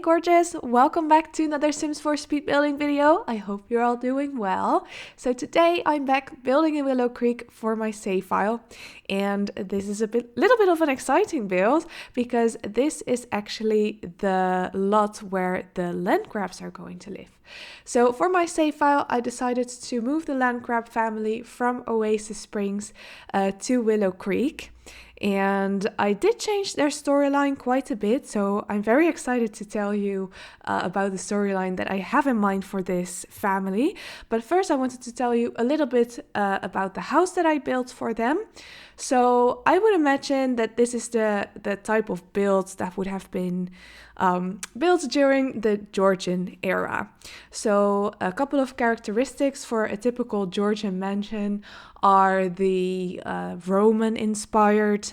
gorgeous, welcome back to another Sims 4 speed building video. I hope you're all doing well. So today I'm back building in Willow Creek for my save file, and this is little bit of an exciting build because this is actually the lot where the Landgraabs are going to live. So for my save file I decided to move the Landgraab family from Oasis Springs to Willow Creek. And I did change their storyline quite a bit, so I'm very excited to tell you about the storyline that I have in mind for this family. But first I wanted to tell you a little bit about the house that I built for them. So I would imagine that this is the type of build that would have been built during the Georgian era. So a couple of characteristics for a typical Georgian mansion are the Roman-inspired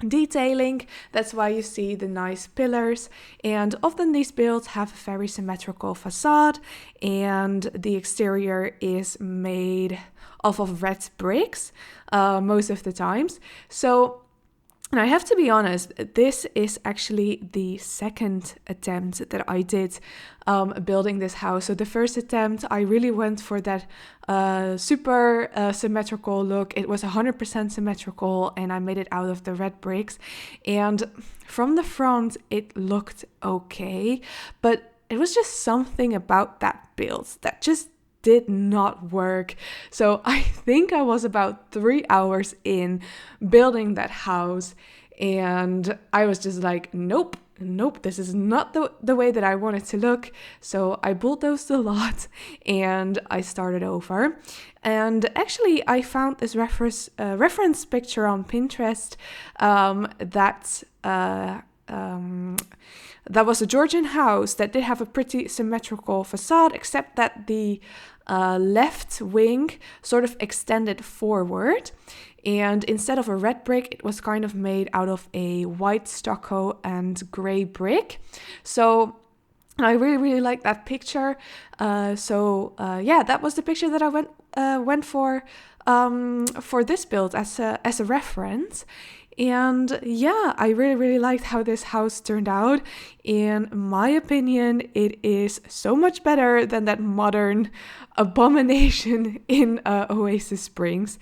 detailing. That's why you see the nice pillars, and often these builds have a very symmetrical facade, and the exterior is made off of red bricks most of the times. And I have to be honest, this is actually the second attempt that I did building this house. So the first attempt, I really went for that super symmetrical look. It was 100% symmetrical, and I made it out of the red bricks. And from the front, it looked okay, but it was just something about that build that just did not work. So I think I was about 3 hours in building that house, and I was just like, nope, this is not the way that I want it to look. So I bulldozed a lot and I started over. And actually I found this reference picture on Pinterest that was a Georgian house that did have a pretty symmetrical facade, except that the left wing sort of extended forward, and instead of a red brick it was kind of made out of a white stucco and gray brick. So I really like that picture. Yeah, that was the picture that I went for this build as a reference. And yeah, I really liked how this house turned out. In my opinion, it is so much better than that modern abomination in Oasis Springs.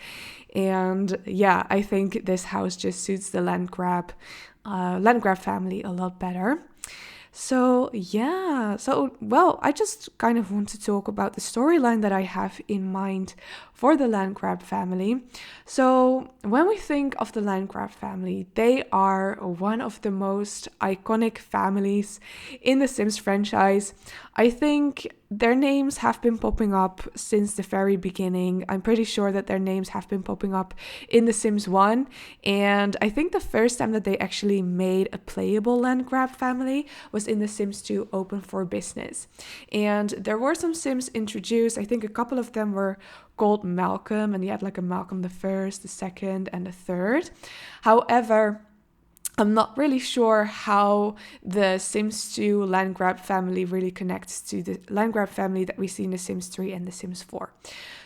And yeah, I think this house just suits the Landgraab family a lot better. So yeah, well, I just kind of want to talk about the storyline that I have in mind for the Landgraab family. So when we think of the Landgraab family, they are one of the most iconic families in the Sims franchise. I think their names have been popping up since the very beginning. I'm pretty sure that their names have been popping up in The Sims 1. And I think the first time that they actually made a playable Landgraab family was in The Sims 2 Open for Business. And there were some Sims introduced. I think a couple of them were called Malcolm, and you had like a Malcolm the First, the Second, and the Third. However, I'm not really sure how the Sims 2 Landgraab family really connects to the Landgraab family that we see in The Sims 3 and The Sims 4.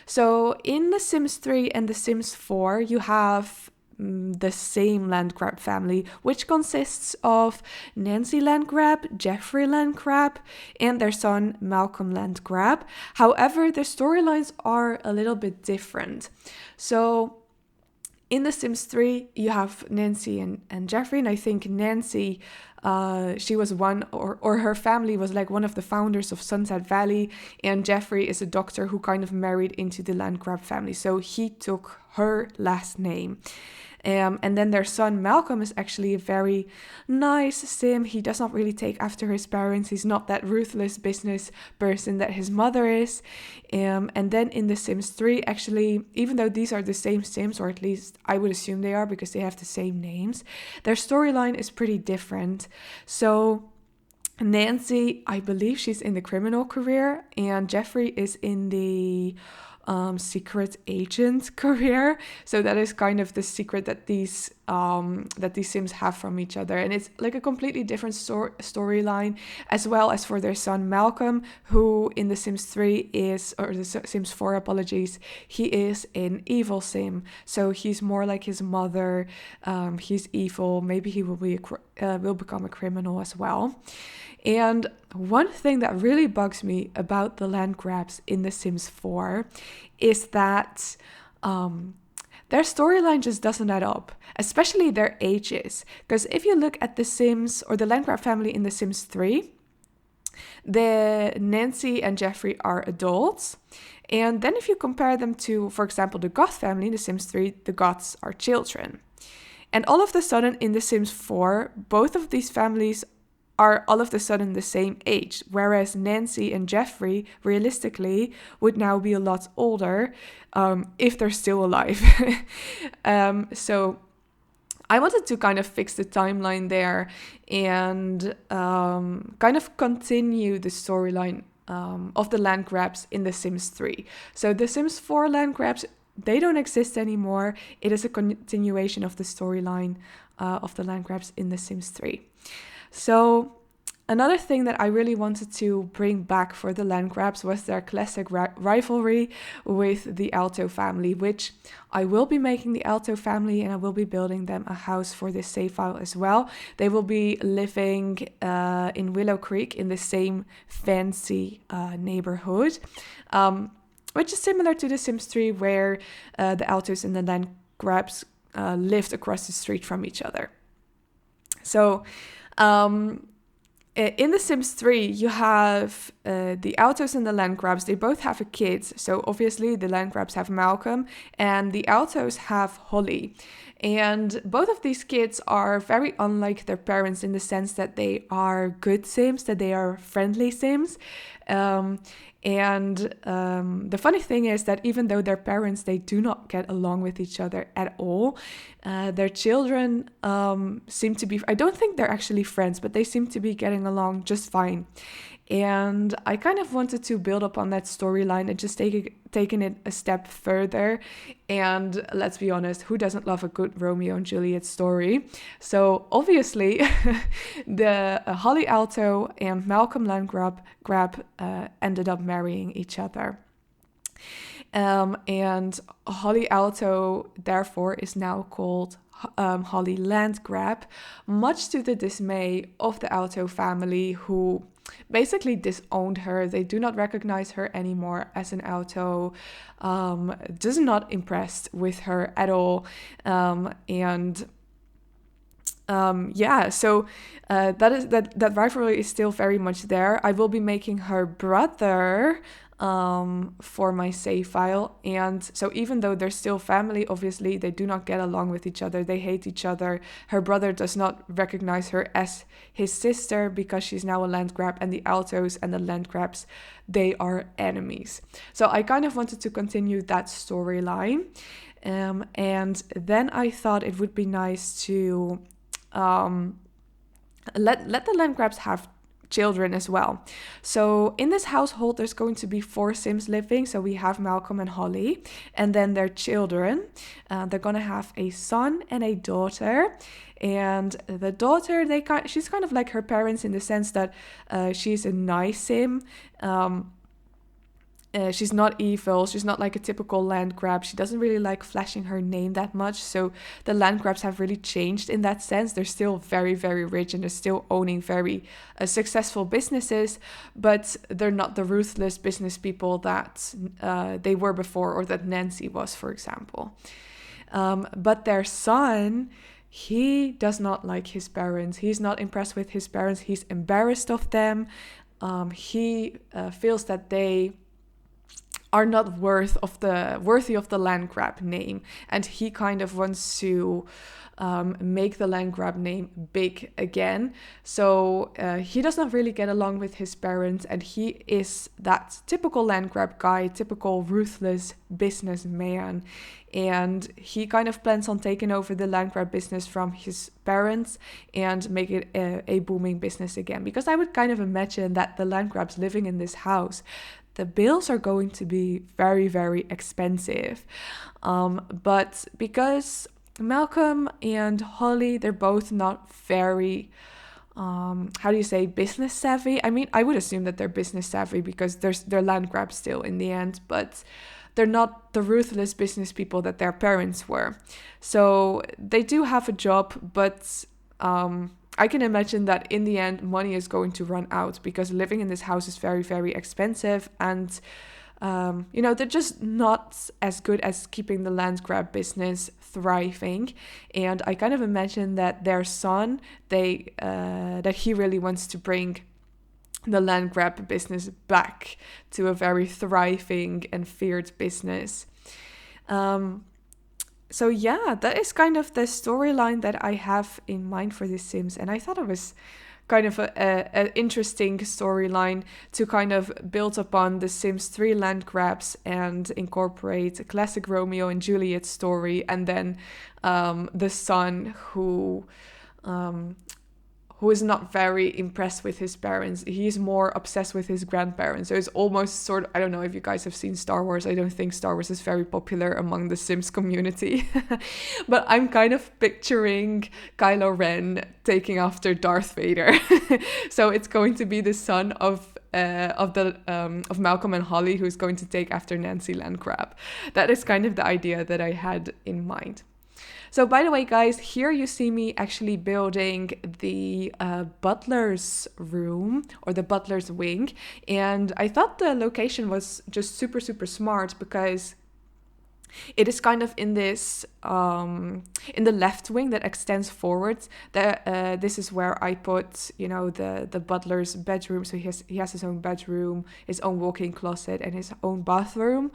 So in The Sims 3 and The Sims 4, you have the same Landgraab family, which consists of Nancy Landgraab, Jeffrey Landgraab, and their son Malcolm Landgraab. However, their storylines are a little bit different. So in The Sims 3, you have Nancy and Jeffrey, and I think Nancy, she was one, or her family was like one of the founders of Sunset Valley, and Jeffrey is a doctor who kind of married into the Landgraab family, so he took her last name. And then their son Malcolm is actually a very nice Sim. He does not really take after his parents. He's not that ruthless business person that his mother is. And then in The Sims 3, actually, even though these are the same Sims, or at least I would assume they are because they have the same names, their storyline is pretty different. So Nancy, I believe she's in the criminal career, and Jeffrey is in the secret agent career. So that is kind of the secret that these Sims have from each other, and it's like a completely different storyline, as well as for their son Malcolm, who in The Sims 3 is, or The Sims 4, apologies, he is an evil Sim. So he's more like his mother. He's evil. Maybe he will become a criminal as well. And one thing that really bugs me about the Landgraabs in The Sims 4 is that their storyline just doesn't add up, especially their ages. Because if you look at The Sims or the Landgraab family in The Sims 3, the Nancy and Jeffrey are adults. And then if you compare them to, for example, the Goth family in The Sims 3, the Goths are children. And all of a sudden in The Sims 4, both of these families are all of a sudden the same age, whereas Nancy and Jeffrey, realistically, would now be a lot older if they're still alive. So I wanted to kind of fix the timeline there and kind of continue the storyline of the Landgraabs in The Sims 3. So The Sims 4 Landgraabs, they don't exist anymore. It is a continuation of the storyline of the Landgraabs in The Sims 3. So another thing that I really wanted to bring back for the Landgraabs was their classic rivalry with the Alto family, which I will be making the Alto family and I will be building them a house for this save file as well. They will be living in Willow Creek in the same fancy neighborhood, which is similar to The Sims 3 where the Altos and the Landgraabs lived across the street from each other. So in The Sims 3, you have the Altos and the Landgraabs. They both have a kid. So obviously the Landgraabs have Malcolm and the Altos have Holly. And both of these kids are very unlike their parents in the sense that they are good Sims, that they are friendly Sims. The funny thing is that even though they're parents, they do not get along with each other at all. Their children seem to be, I don't think they're actually friends, but they seem to be getting along just fine. And I kind of wanted to build upon that storyline and just taken it a step further. And let's be honest, who doesn't love a good Romeo and Juliet story? So obviously, the Holly Alto and Malcolm Landgraab ended up marrying each other. And Holly Alto, therefore, is now called Holly Landgraab, much to the dismay of the Alto family, who basically disowned her. They do not recognize her anymore as an Alto, does not impressed with her at all. So that rivalry is still very much there. I will be making her brother for my save file, and so even though they're still family, obviously they do not get along with each other. They hate each other. Her brother does not recognize her as his sister because she's now a Landgraab, and the Altos and the Landgraabs, they are enemies. So I kind of wanted to continue that storyline, and then I thought it would be nice to let the Landgraabs have children as well. So in this household, there's going to be 4 Sims living. So we have Malcolm and Holly, and then their children. They're gonna have a son and a daughter. And the daughter, she's kind of like her parents in the sense that she's a nice Sim. She's not evil. She's not like a typical Landgraab. She doesn't really like flashing her name that much. So the Landgraabs have really changed in that sense. They're still very, very rich and they're still owning very successful businesses, but they're not the ruthless business people that they were before, or that Nancy was, for example. But their son, he does not like his parents. He's not impressed with his parents. He's embarrassed of them. He feels that they are not worthy of the Landgraab name, and he kind of wants to make the Landgraab name big again. So he does not really get along with his parents, and he is that typical Landgraab guy, typical ruthless businessman, and he kind of plans on taking over the Landgraab business from his parents and make it a booming business again. Because I would kind of imagine that the Landgraabs living in this house, the bills are going to be very, very expensive. But because Malcolm and Holly, they're both not very, business savvy. I mean, I would assume that they're business savvy because they're Landgraab still in the end, but they're not the ruthless business people that their parents were. So they do have a job, but I can imagine that in the end, money is going to run out because living in this house is very, very expensive. And, they're just not as good as keeping the land grab business thriving. And I kind of imagine that their son, that he really wants to bring the land grab business back to a very thriving and feared business. So yeah, that is kind of the storyline that I have in mind for The Sims, and I thought it was kind of an interesting storyline to kind of build upon The Sims 3 land grabs and incorporate a classic Romeo and Juliet story, and then the son who is not very impressed with his parents. He's more obsessed with his grandparents. So it's almost sort of, I don't know if you guys have seen Star Wars. I don't think Star Wars is very popular among the Sims community. But I'm kind of picturing Kylo Ren taking after Darth Vader. So it's going to be the son of Malcolm and Holly who's going to take after Nancy Landgraab. That is kind of the idea that I had in mind. So by the way, guys, here you see me actually building the butler's room or the butler's wing. And I thought the location was just super, super smart because it is kind of in this, in the left wing that extends forward. This is where I put, the butler's bedroom. So he has his own bedroom, his own walk-in closet, and his own bathroom.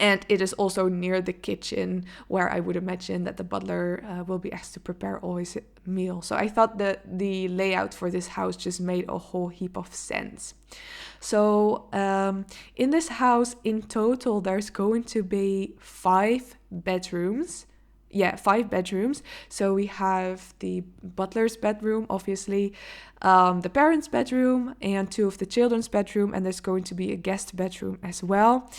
And it is also near the kitchen where I would imagine that the butler will be asked to prepare all his meal. So I thought that the layout for this house just made a whole heap of sense. So in this house, in total, there's going to be 5 bedrooms. Yeah, 5 bedrooms. So we have the butler's bedroom, obviously, the parents' bedroom, and 2 of the children's bedroom. And there's going to be a guest bedroom as well.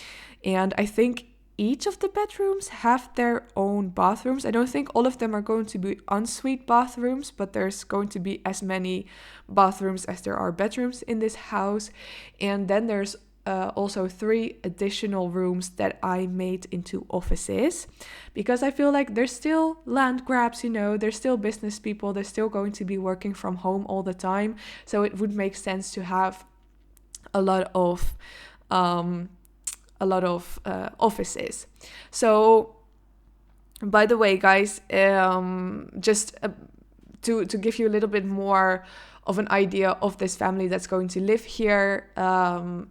And I think each of the bedrooms have their own bathrooms. I don't think all of them are going to be ensuite bathrooms, but there's going to be as many bathrooms as there are bedrooms in this house. And then there's also 3 additional rooms that I made into offices, because I feel like there's still land grabs, there's still business people, they're still going to be working from home all the time. So it would make sense to have a lot of offices. So, by the way, guys, just to give you a little bit more of an idea of this family that's going to live here,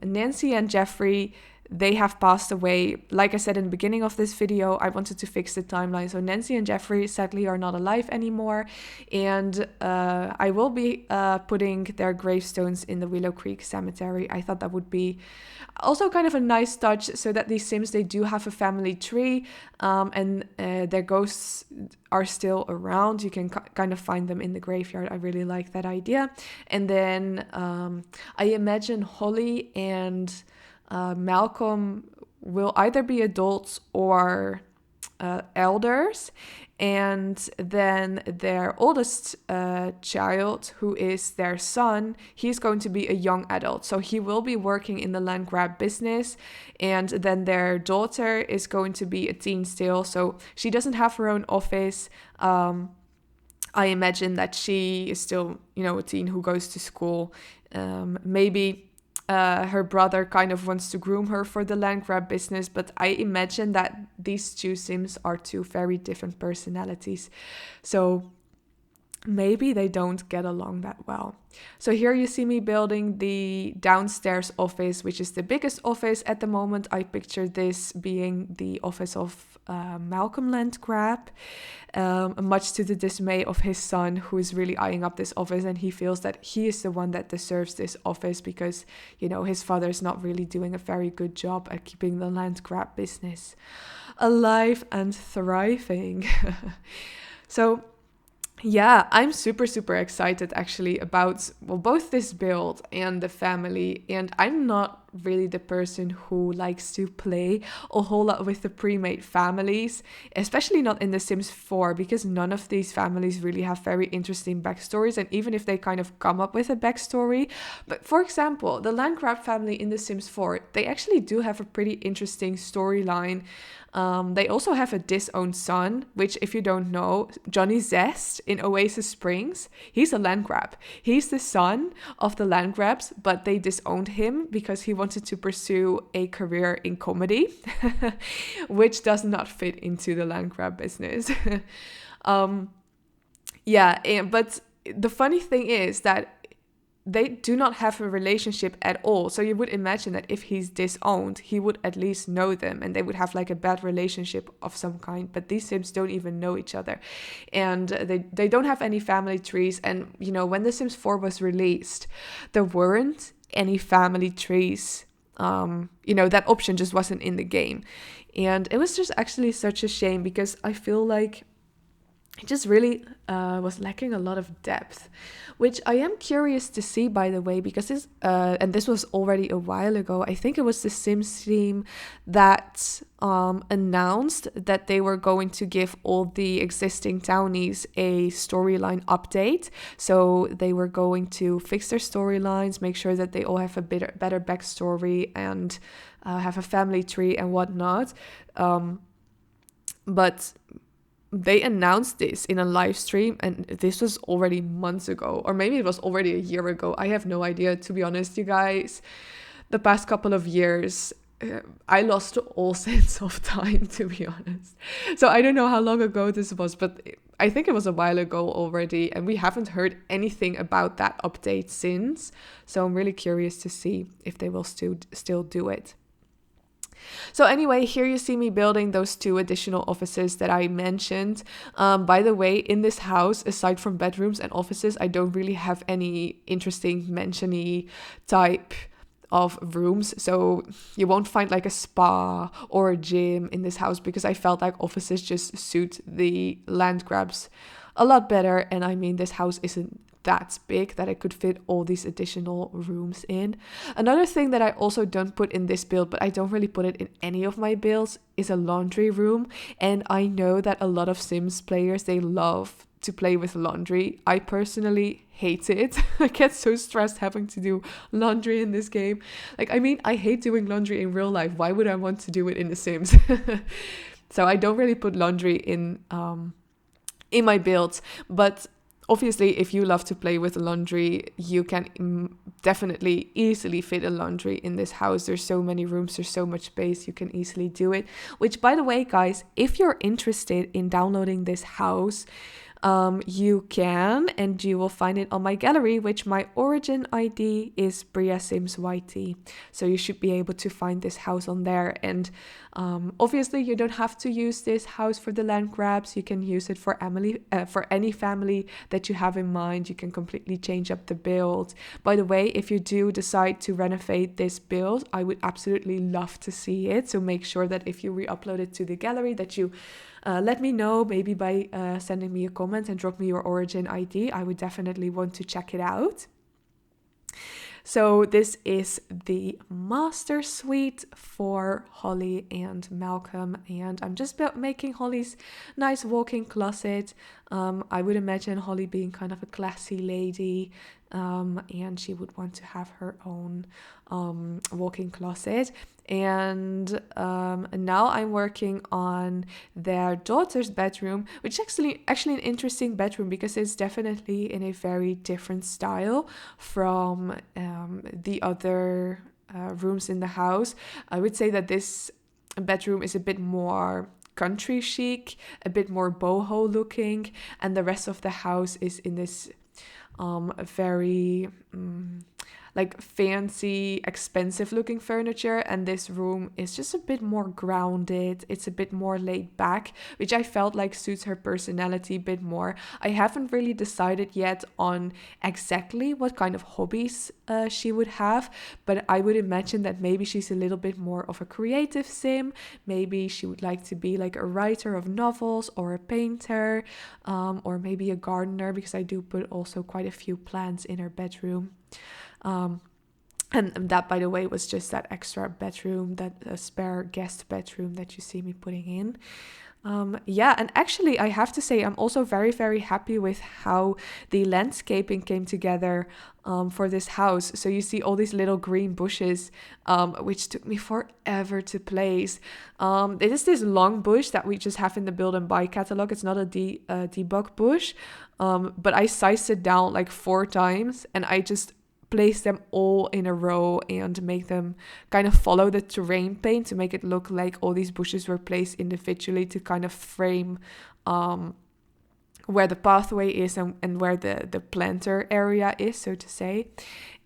Nancy and Jeffrey, they have passed away. Like I said in the beginning of this video, I wanted to fix the timeline. So Nancy and Jeffrey sadly are not alive anymore. And I will be putting their gravestones in the Willow Creek Cemetery. I thought that would be also kind of a nice touch, so that these Sims, they do have a family tree, and their ghosts are still around. You can kind of find them in the graveyard. I really like that idea. And then I imagine Holly and Malcolm will either be adults or elders, and then their oldest child, who is their son, he's going to be a young adult, so he will be working in the land grab business. And then their daughter is going to be a teen still, so she doesn't have her own office. I imagine that she is still, a teen who goes to school. Maybe her brother kind of wants to groom her for the land grab business, but I imagine that these 2 Sims are 2 very different personalities. So maybe they don't get along that well. So here you see me building the downstairs office, which is the biggest office at the moment. I pictured this being the office of Malcolm Landgraab, much to the dismay of his son, who is really eyeing up this office, and he feels that he is the one that deserves this office because, his father is not really doing a very good job at keeping the land grab business alive and thriving. So yeah, I'm super, super excited actually about, both this build and the family. And I'm not really the person who likes to play a whole lot with the pre-made families, especially not in The Sims 4, because none of these families really have very interesting backstories. And even if they kind of come up with a backstory, but for example, the Landgraab family in The Sims 4, they actually do have a pretty interesting storyline. They also have a disowned son, which, if you don't know, Johnny Zest in Oasis Springs, he's a Landgraab. He's the son of the Landgraabs, but they disowned him because he wanted to pursue a career in comedy, which does not fit into the Landgraab business. But the funny thing is that they do not have a relationship at all. So you would imagine that if he's disowned, he would at least know them and they would have like a bad relationship of some kind. But these Sims don't even know each other. And they don't have any family trees. And, you know, when The Sims 4 was released, there weren't any family trees. That option just wasn't in the game. And it was just actually such a shame because I feel like it just really was lacking a lot of depth, which I am curious to see, by the way, because this was already a while ago. I think it was the Sims team that announced that they were going to give all the existing townies a storyline update. So they were going to fix their storylines, make sure that they all have a better backstory and have a family tree and whatnot. But they announced this in a live stream, and this was already months ago, or maybe it was already a year ago. I have no idea, to be honest, you guys. The past couple of years, I lost all sense of time, to be honest. So I don't know how long ago this was, but I think it was a while ago already, and we haven't heard anything about that update since. So I'm really curious to see if they will still do it. So anyway, here you see me building those 2 additional offices that I mentioned. By the way, in this house, aside from bedrooms and offices, I don't really have any interesting mansion-y type of rooms. So you won't find like a spa or a gym in this house because I felt like offices just suit the Landgraabs a lot better. And I mean, this house isn't that big that I could fit all these additional rooms in. Another thing that I also don't put in this build, but I don't really put it in any of my builds, is a laundry room. And I know that a lot of Sims players, they love to play with laundry. I personally hate it. I get so stressed having to do laundry in this game. Like, I mean, I hate doing laundry in real life. Why would I want to do it in The Sims? So I don't really put laundry in my builds, but obviously, if you love to play with laundry, you can definitely easily fit a laundry in this house. There's so many rooms, there's so much space, you can easily do it. Which, by the way, guys, if you're interested in downloading this house, you can, and you will find it on my gallery, which my origin ID is BriaSimsYT. So you should be able to find this house on there. And obviously, you don't have to use this house for the Landgraabs. You can use it for any family that you have in mind. You can completely change up the build. By the way, if you do decide to renovate this build, I would absolutely love to see it. So make sure that if you re-upload it to the gallery, that you let me know, maybe by sending me a comment and drop me your origin ID. I would definitely want to check it out. So this is the master suite for Holly and Malcolm, and I'm just making Holly's nice walk-in closet. I would imagine Holly being kind of a classy lady, and she would want to have her own walk-in closet. And now I'm working on their daughter's bedroom, which is actually an interesting bedroom because it's definitely in a very different style from the other rooms in the house. I would say that this bedroom is a bit more country chic, a bit more boho looking, and the rest of the house is in this very like fancy, expensive looking furniture, and this room is just a bit more grounded. It's a bit more laid back, which I felt like suits her personality a bit more. I haven't really decided yet on exactly what kind of hobbies she would have, but I would imagine that maybe she's a little bit more of a creative sim. Maybe she would like to be like a writer of novels or a painter, or maybe a gardener, because I do put also quite a few plants in her bedroom. And that, by the way, was just that extra bedroom, that spare guest bedroom that you see me putting in. Yeah, and actually I have to say I'm also very, very happy with how the landscaping came together for this house. So you see all these little green bushes, which took me forever to place. It is this long bush that we just have in the build and buy catalog. It's not a debug bush, but I sized it down like 4 times, and I just place them all in a row and make them kind of follow the terrain paint to make it look like all these bushes were placed individually to kind of frame where the pathway is and where the planter area is, so to say.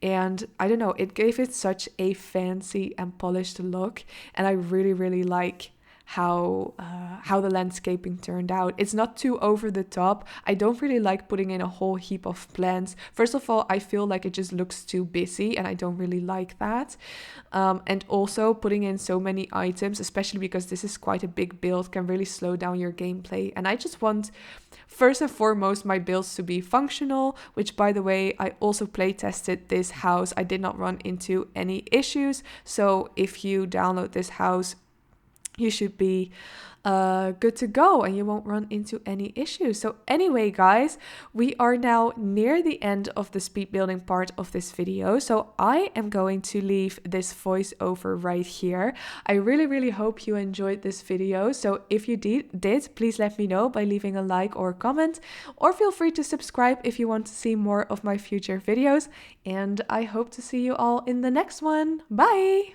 And I don't know, it gave it such a fancy and polished look, and I really, really like how the landscaping turned out. It's not too over the top. I don't really like putting in a whole heap of plants. First of all, I feel like it just looks too busy, and I don't really like that. And also putting in so many items, especially because this is quite a big build, can really slow down your gameplay. And I just want, first and foremost, my builds to be functional, which, by the way, I also play tested this house. I did not run into any issues. So if you download this house, you should be good to go and you won't run into any issues. So anyway, guys, we are now near the end of the speed building part of this video. So I am going to leave this voiceover right here. I really, really hope you enjoyed this video. So if you did, please let me know by leaving a like or a comment, or feel free to subscribe if you want to see more of my future videos. And I hope to see you all in the next one. Bye!